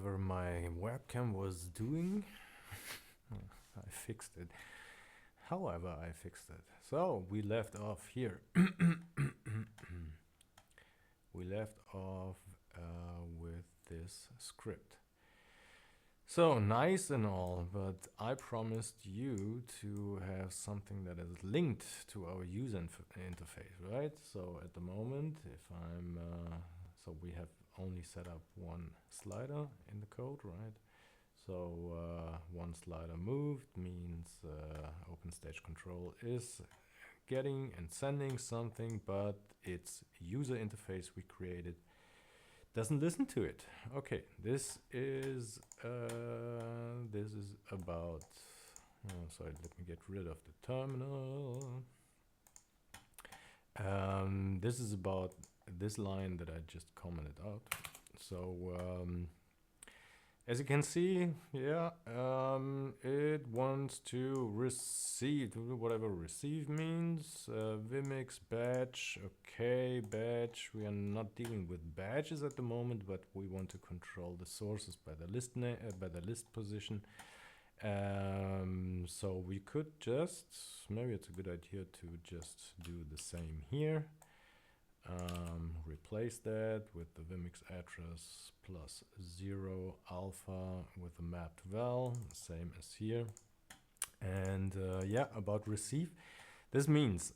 whatever my webcam was doing. I fixed it. However, I fixed it. So we left off here. We left off with this script. So nice and all, but I promised you to have something that is linked to our user interface, right? So at the moment, if I'm, so we have only set up one slider in the code, right? So one slider moved means Open Stage Control is getting and sending something, but its user interface we created doesn't listen to it. Okay, this is about. Oh, sorry, let me get rid of the terminal. This is about this line that I just commented out. So as you can see, yeah, it wants to receive whatever receive means. Vimix badge, okay, badge. We are not dealing with badges at the moment, but we want to control the sources by the list by the list position. So we could just, maybe it's a good idea to just do the same here. Replace that with the Vimix address plus 0 alpha with the mapped val, same as here. And yeah, about receive. This means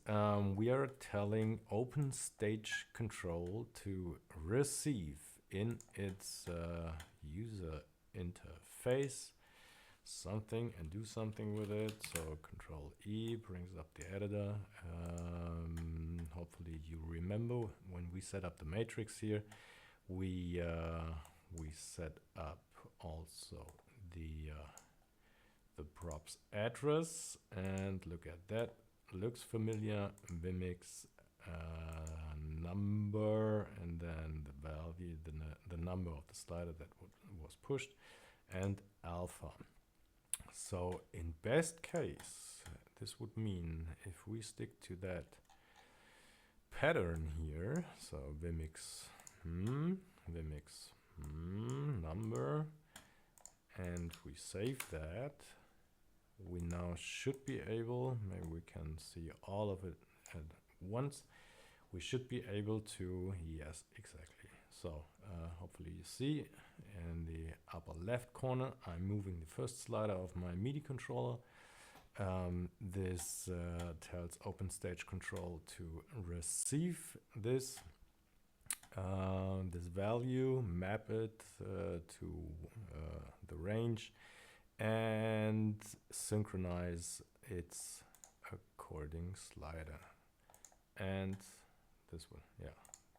we are telling Open Stage Control to receive in its user interface something and do something with it. So Control E brings up the editor. Hopefully you remember when we set up the matrix here, we set up also the props address, and look at that. Looks familiar. Vimix number, and then the value, the number of the slider that was pushed, and alpha. So in best case, this would mean if we stick to that pattern here, so Vimix, Vimix number, and we save that, we now should be able, maybe we can see all of it at once, we should be able to, yes, exactly. So hopefully you see in the upper left corner, I'm moving the first slider of my MIDI controller. This tells Open Stage Control to receive this value, map it to the range, and synchronize its according slider. And this one, yeah,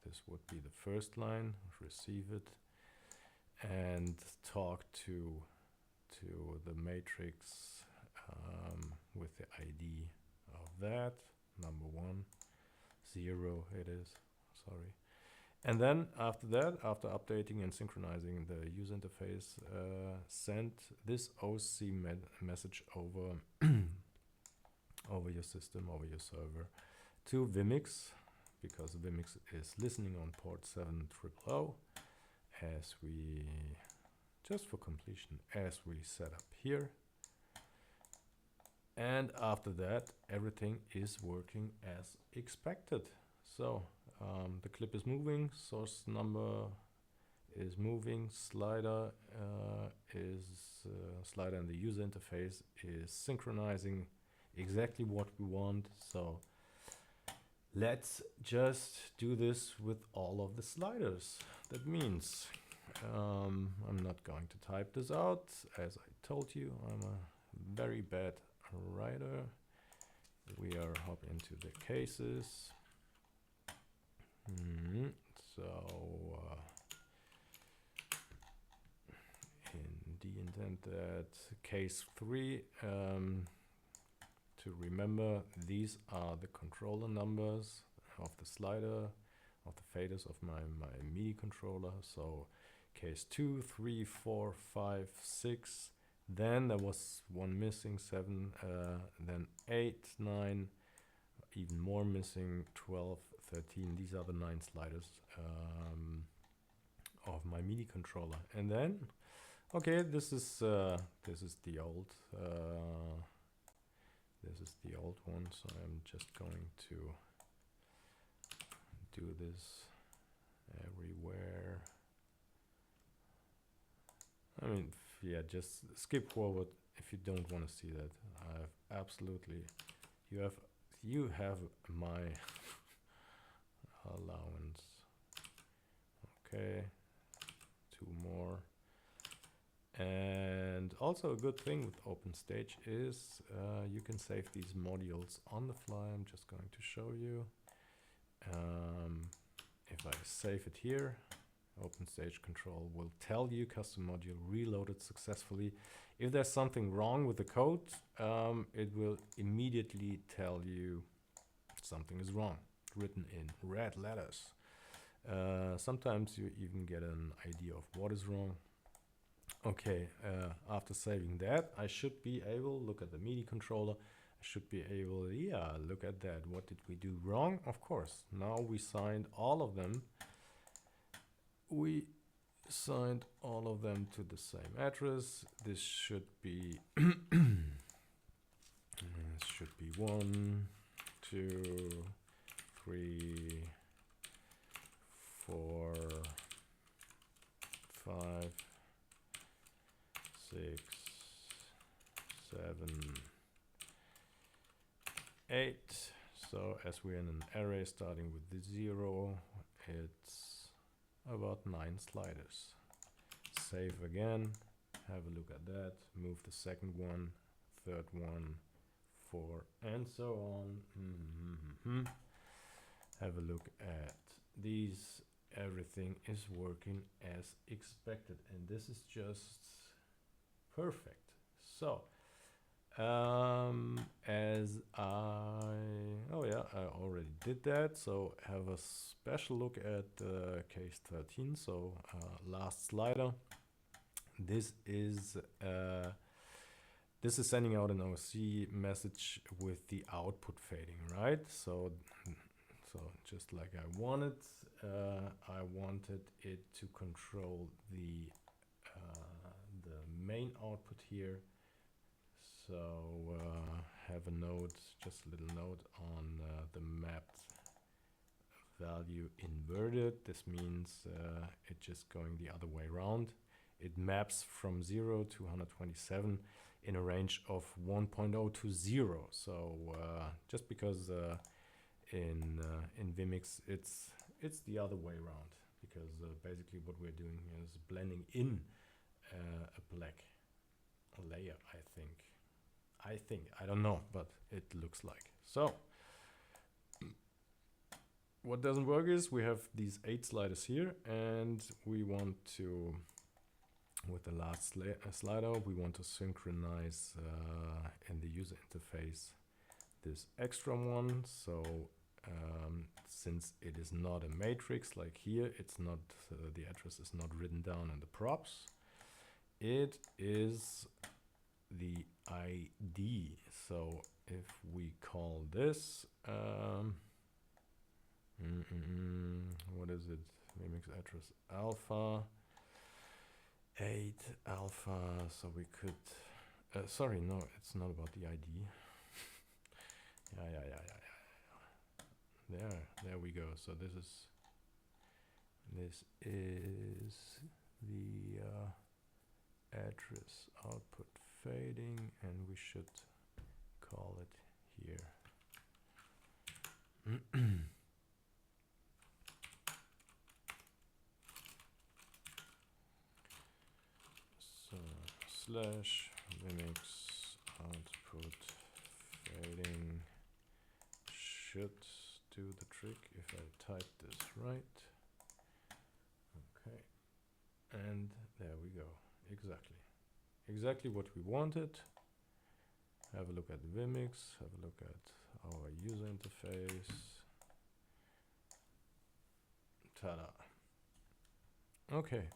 this would be the first line, receive it, and talk to the matrix with the ID of that, number 1, 0 it is, sorry. And then after that, after updating and synchronizing the user interface, send this OC message over over your system, over your server, to Vimix, because Vimix is listening on port 7000, as we, just for completion, as we set up here. And after that, everything is working as expected. So the clip is moving, source number is moving, slider slider and the user interface is synchronizing exactly what we want. So let's just do this with all of the sliders. That means I'm not going to type this out. As I told you, I'm a very bad writer. We are hopping into the cases. So in the intent that case 3, to remember, these are the controller numbers of the slider, of the faders of my MIDI controller. So case 2, 3, 4, 5, 6. Then there was one missing, 7, then 8, 9, even more missing, 12, 13. These are the 9 sliders of my my MIDI controller. And then, okay, this is the old one. So I'm just going to do this everywhere. I mean, yeah, just skip forward if you don't want to see that. I've absolutely, you have my allowance. Okay, 2 more. And also a good thing with OpenStage is you can save these modules on the fly. I'm just going to show you. If I save it here, OpenStage control will tell you custom module reloaded successfully. If there's something wrong with the code, it will immediately tell you something is wrong, written in red letters. Sometimes you even get an idea of what is wrong. Okay, after saving that, I should be able, look at the MIDI controller, I should be able, yeah, look at that. What did we do wrong? Of course, now we signed all of them. We signed all of them to the same address. This should be, this should be 1, 2, 3, 4, 5, 6, 7, 8. So as we're in an array starting with the 0, it's about 9 sliders. Save again, have a look at that, move the second one, third one, 4, and so on. Have a look at these. Everything is working as expected, and this is just perfect. So as I already did that, so have a special look at case 13. So last slider, this is sending out an OC message with the output fading, right? So just like I wanted it to control the main output here. So have a note, just a little note on the mapped value inverted. This means it's just going the other way around. It maps from 0 to 127 in a range of 1.0 to 0. So just because in Vimix it's the other way around, because basically what we're doing is blending in a black layer. I don't know, but it looks like so. What doesn't work is we have these 8 sliders here, and we want to, with the last slider, we want to synchronize in the user interface this extra one. So since it is not a matrix like here, it's not the address is not written down in the props. It is the ID. So if we call this what is it? Vimix address alpha 8 alpha. So we could sorry, no, it's not about the ID. There we go. So this is the address output fading, and we should call it here. So slash Vimix output fading should do the trick if I type this right. Okay, and there we go. Exactly what we wanted. Have a look at Vimix, have a look at our user interface. Ta-da. Okay.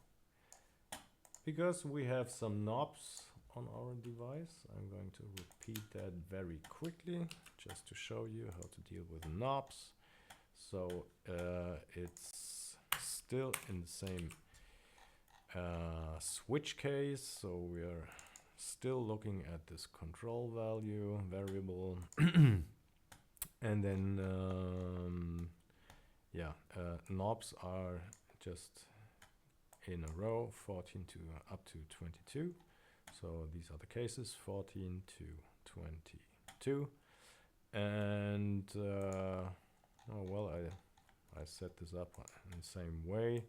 Because we have some knobs on our device, I'm going to repeat that very quickly just to show you how to deal with knobs. So it's still in the same switch case, so we are still looking at this control value variable. And then knobs are just in a row, 14 to up to 22. So these are the cases, 14 to 22. And oh well, I set this up in the same way.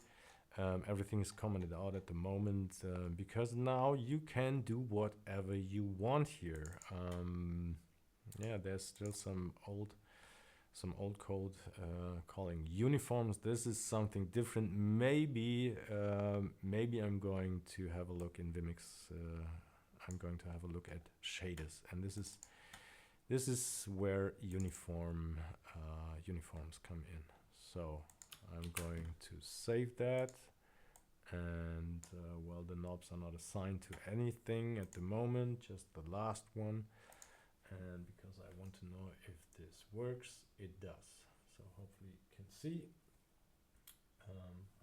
Everything is commented out at the moment because now you can do whatever you want here. Yeah, there's still some old code calling uniforms. This is something different. Maybe I'm going to have a look in Vimix. I'm going to have a look at shaders, and this is where uniforms come in. So I'm going to save that, and well, the knobs are not assigned to anything at the moment, just the last one. And because I want to know if this works, it does. So hopefully you can see.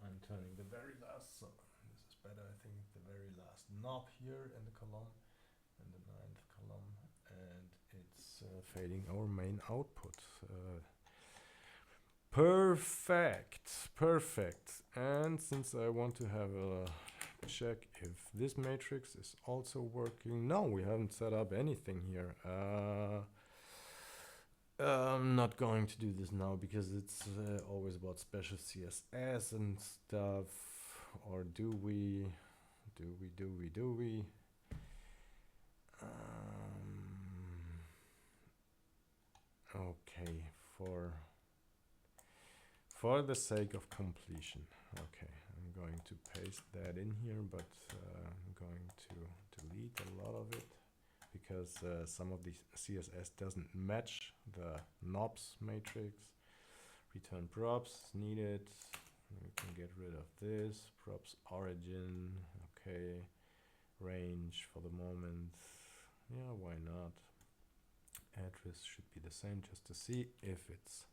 I'm turning the very last, so this is better, I think, the very last knob here in the column, in the 9th column, and it's fading our main output. Perfect. And since I want to have a check if this matrix is also working. No, we haven't set up anything here. I'm not going to do this now because it's always about special CSS and stuff. Or do we? Okay, for the sake of completion. Okay, I'm going to paste that in here, but I'm going to delete a lot of it because some of the CSS doesn't match the knobs matrix. Return props needed. We can get rid of this. Props origin. Okay. Range for the moment. Yeah, why not? Address should be the same just to see if it's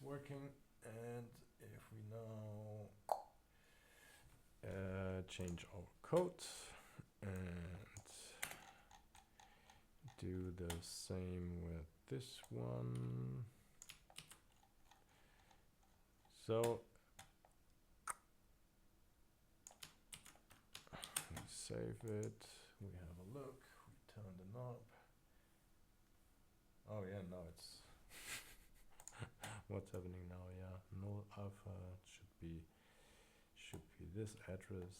working. And if we now change our code and do the same with this one. So we save it, we have a look, we turn the knob. Oh yeah, now it's what's happening now? Yeah, null alpha should be this address.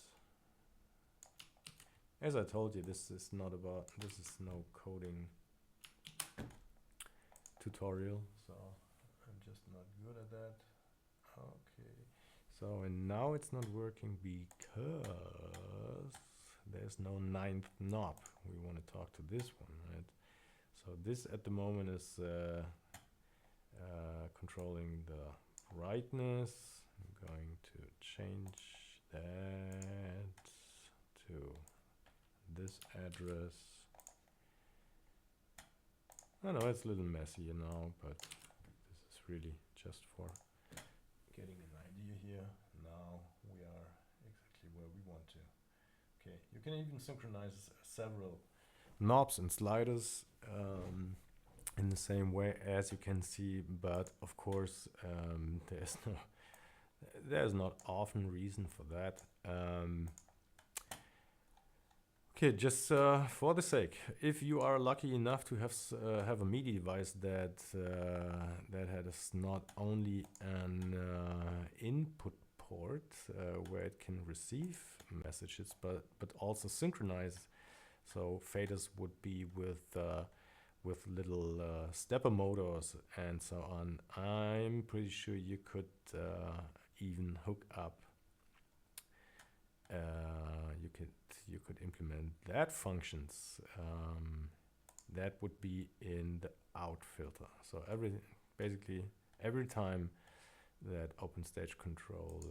As I told you, this is no coding tutorial, so I'm just not good at that. Okay, so and now it's not working because there's no 9th knob. We want to talk to this one, right? So this at the moment is controlling the brightness. I'm going to change that to this address. I know it's a little messy, you know, but this is really just for getting an idea here. Now we are exactly where we want to. Okay, you can even synchronize several knobs and sliders in the same way, as you can see, but of course there's not often reason for that. Okay, just for the sake, if you are lucky enough to have a MIDI device that has not only an input port where it can receive messages, but also synchronize. So faders would be with little stepper motors and so on. I'm pretty sure you could even hook up. You could implement that functions. That would be in the out filter. So basically every time that Open Stage Control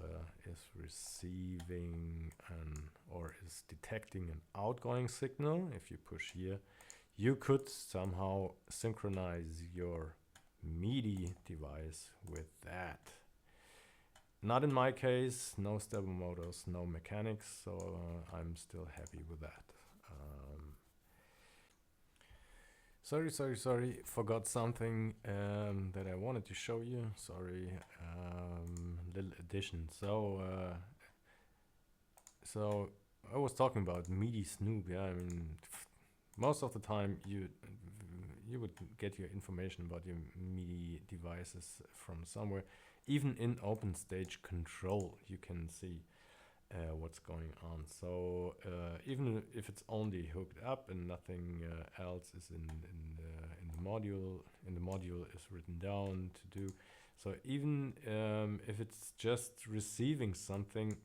is receiving or is detecting an outgoing signal, if you push here, you could somehow synchronize your MIDI device with that. Not in my case, no stepper motors, no mechanics, so I'm still happy with that. Sorry, forgot something that I wanted to show you. Sorry, little addition. So I was talking about MidiSnoop. Yeah, I mean, most of the time you would get your information about your MIDI devices from somewhere. Even in OpenStage control, you can see what's going on. So even if it's only hooked up and nothing else is in the module is written down to do. So even if it's just receiving something,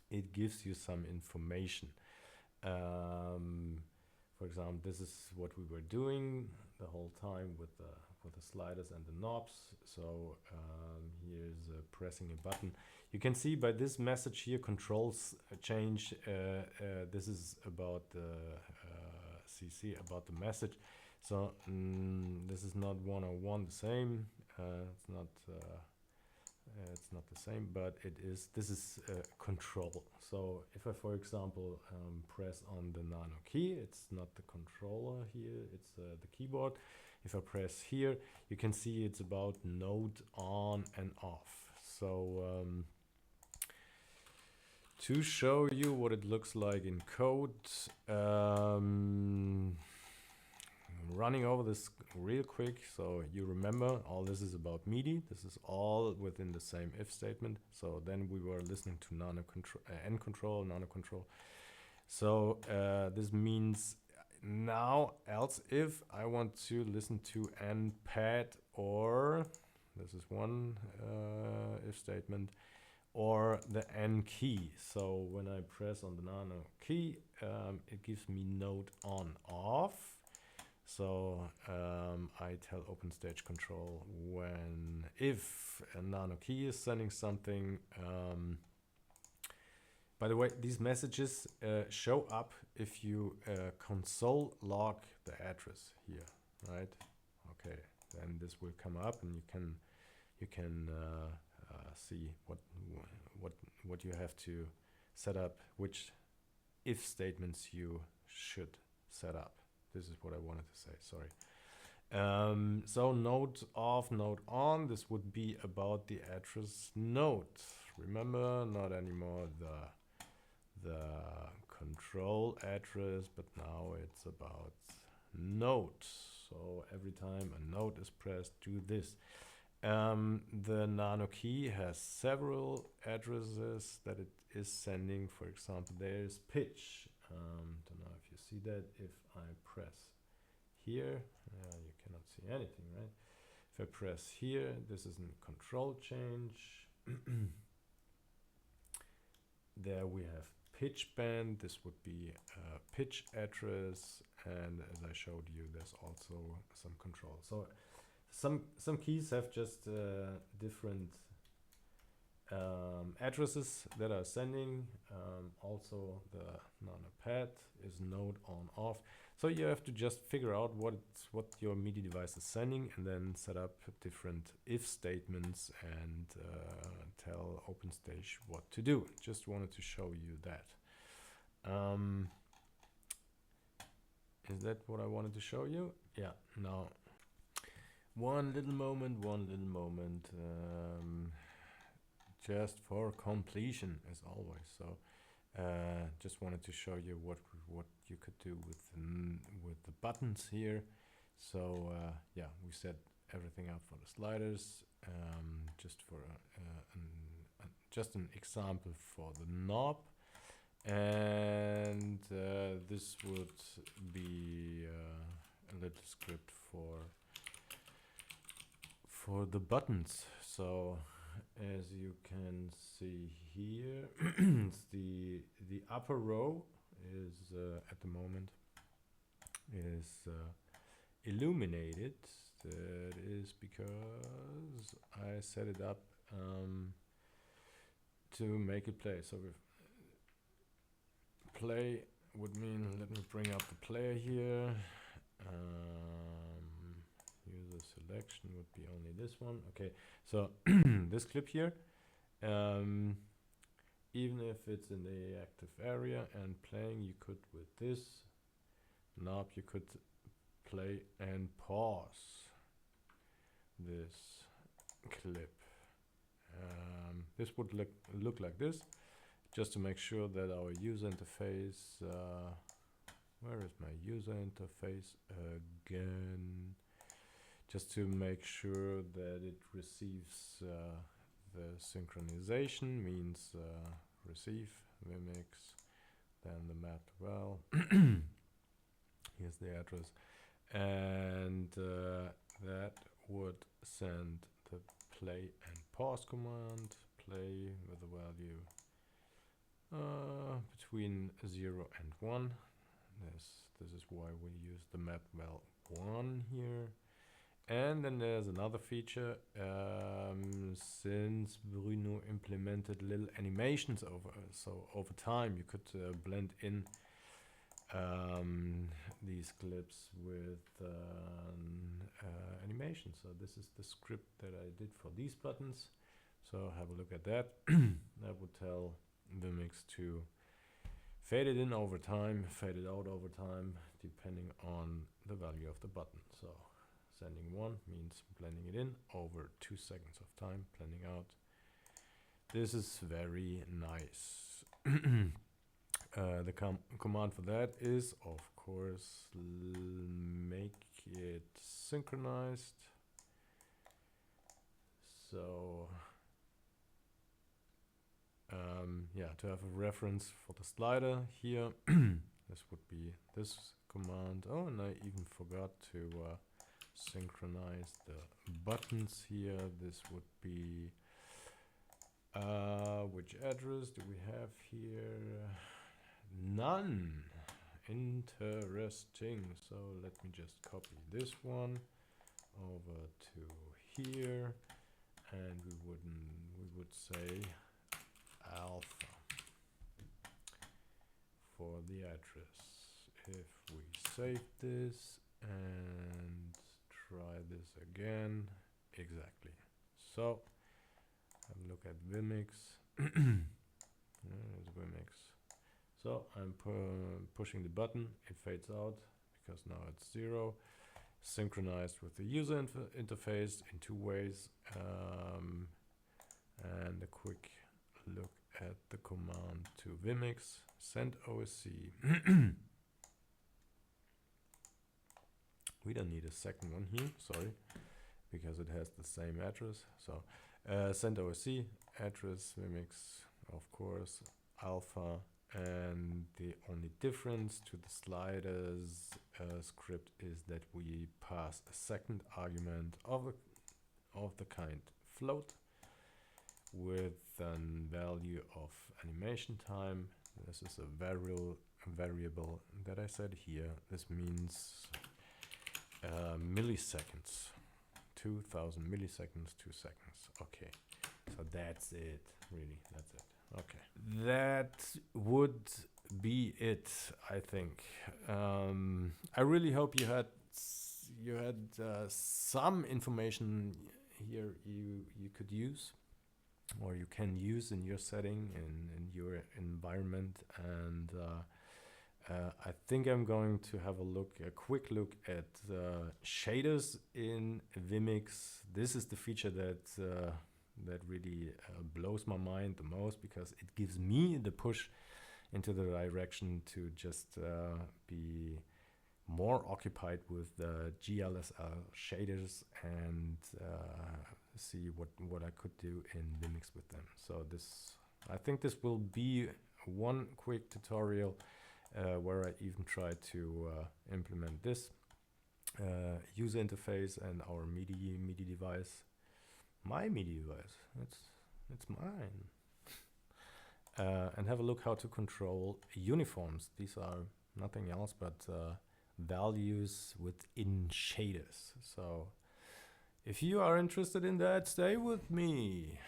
it gives you some information. For example, this is what we were doing the whole time with the sliders and the knobs. So here's pressing a button. You can see by this message here, controls change. This is about the CC, about the message. So this is not 101 the same. It's not the same, but it is. This is control. So if I, for example, press on the nano key, it's not the controller here, it's the keyboard. If I press here, you can see it's about node on and off. So to show you what it looks like in code, running over this real quick, so you remember all this is about MIDI. This is all within the same if statement. So then we were listening to NanoKontrol. So this means now else if I want to listen to npad, or this is one if statement, or the N key. So when I press on the nano key, it gives me node on off. So I tell OpenStage control if a nano key is sending something. By the way, these messages show up if you console log the address here, right? Okay, then this will come up, and you can see what you have to set up, which if statements you should set up. This is what I wanted to say, sorry. So node off, node on, this would be about the address node. Remember, not anymore the control address, but now it's about node. So every time a node is pressed, do this. The nano key has several addresses that it is sending. For example, there's pitch. Don't know if you see that. If I press here, you cannot see anything, right? If I press here, this is a control change. There we have pitch band. This would be a pitch address, and as I showed you, there's also some control. So some keys have just different addresses that are sending. Also the nano pad is node on off. So you have to just figure out what your MIDI device is sending, and then set up different if statements and tell OpenStage what to do. Just wanted to show you that. Is that what I wanted to show you? Yeah, now one little moment, just for completion as always. So just wanted to show you what you could do with the buttons here. So yeah, we set everything up for the sliders. Just for just an example for the knob, and this would be a little script for the buttons. So as you can see here, the upper row is at the moment is illuminated. That is because I set it up to make it play. So if play would mean, let me bring up the player here. User selection would be only this one. Okay, so this clip here, Even if it's in the active area and playing, you could with this knob, you could play and pause this clip. This would look like this, just to make sure that our user interface, where is my user interface again? Just to make sure that it receives the synchronization, means receive Vimix, then the map well. Here's the address, and that would send the play and pause command. Play with the value between 0 and 1. This is why we use the map well 1 here. And then there's another feature, since Bruno implemented little animations over time, you could blend in these clips with animation. So this is the script that I did for these buttons. So have a look at that. That would tell Vimix to fade it in over time, fade it out over time, depending on the value of the button. So sending 1 means blending it in over 2 seconds of time, blending out. This is very nice. The command for that is, of course, make it synchronized. So yeah, to have a reference for the slider here, this would be this command. Oh, and I even forgot to synchronize the buttons here. This would be which address do we have here? None. Interesting. So let me just copy this one over to here, and we would say alpha for the address. If we save this and try this again, exactly. So have a look at Vimix. There's Vimix. So I'm pushing the button, it fades out because now it's 0. Synchronized with the user interface in 2 ways. And a quick look at the command to Vimix, send OSC. We don't need a second one here, sorry, because it has the same address. So send OSC, address, Vimix, of course, alpha, and the only difference to the sliders script is that we pass a second argument of the kind float with a value of animation time. This is a variable that I said here. This means milliseconds, 2000 milliseconds, 2 seconds. Okay, so that's it, really, that's it. Okay, that would be it, I think. I really hope you had some information here you could use, or you can use in your setting, in your environment. And I think I'm going to have a quick look at shaders in Vimix. This is the feature that really blows my mind the most, because it gives me the push into the direction to just be more occupied with the GLSL shaders and see what I could do in Vimix with them. So I think this will be one quick tutorial where I even try to implement this user interface and our MIDI device. My MIDI device, it's mine. And have a look how to control uniforms. These are nothing else but values within shaders. So if you are interested in that, stay with me.